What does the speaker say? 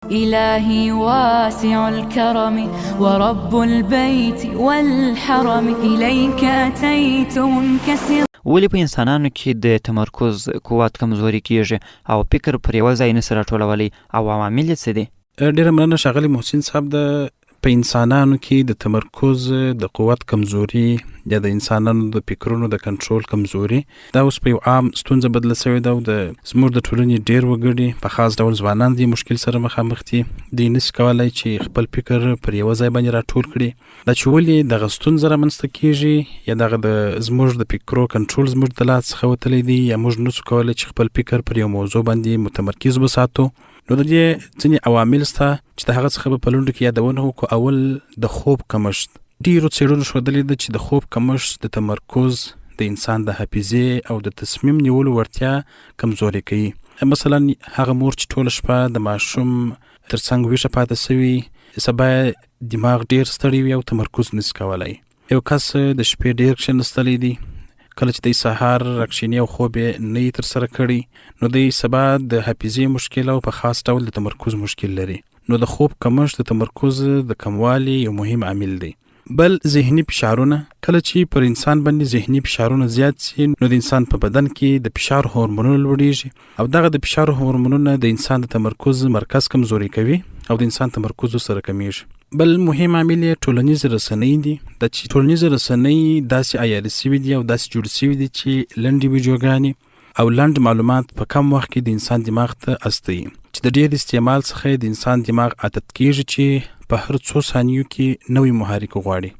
إلهي واسع الكرم ورب البيت والحرم إليك أتيت منكسر. ولې په انسانانو کې د تمرکز قوت کمزوري کیږي او فکر پر یوه ځای نه سره ټولولی او عوامل یې څه دي؟ ډېره مننه ښاغلي محسن صاحب. د په انسانانو کې د تمرکز د قوت کمزوري یا د انسانانو د فکرونو د کنټرول کمزوري دا اوس په یو عام ستونزه بدله سوې ده او زموږ د ټولنې ډېر وګړي په خاص ډول ځوانان دې مشکل سره مخامخ دي. دوی نشي کولی چې خپل فکر پر یوه ځای باندې راټول کړي. دا چې ولې دغه ستونزه رامنځته کېږي یا دغه زموږ د فکرو کنټرول زموږ د لاس څخه وتلی دی یا موږ نشو کولی چې خپل فکر پر یو موضوع باندې متمرکز وساتو. نو د دې ځینې عوامل شته چې د هغه څخه به په لنډو کې یادونه وکړو. اول د خوب کمښت. ډېرو څېړنو ښودلې ده چې د خوب کمښت د تمرکز، د انسان د حافظې او د تصمیم نیولو وړتیا کمزوري کوي. مثلا هغه مور چې ټوله شپه د ماشوم تر څنګ ویښه پاتې سوي، سبا دماغ ډېر ستړی وي او تمرکز نشي کولی. یو کس د شپې ډېر کښېنستلی دی، کله چې د سهار راکښېني او خوب یې نه یې ترسره کړی، نو د سبا د حافظې مشکل او په خاص ډول د تمرکز مشکل لري. نو د خوب کمښت د تمرکز د کموالي یو مهم عامل دی. بل ذهني فشارونه. کله چې پر انسان باندې ذهني فشارونه زیات سي، نو د انسان په بدن کې د فشار هورمونونه لوړېږي او دغه د فشار هورمونونه د انسان د تمرکز مرکز کمزوري کوي او د انسان تمرکز سره کمیږي. بل مهم عامل یې ټولنیز رسنۍ دي. د چې ټولنیز رسنۍ داسې عیارې سوي دي او داسې جوړې سوي دي چې لنډې ویډیوګانې او لنډ معلومات په کم وخت کې د انسان دماغ ته استوي، چې د ډېر استعمال څخه د انسان دماغ عادت کېږي چې په هر څو ثانیو کې نوی محرک غواړي.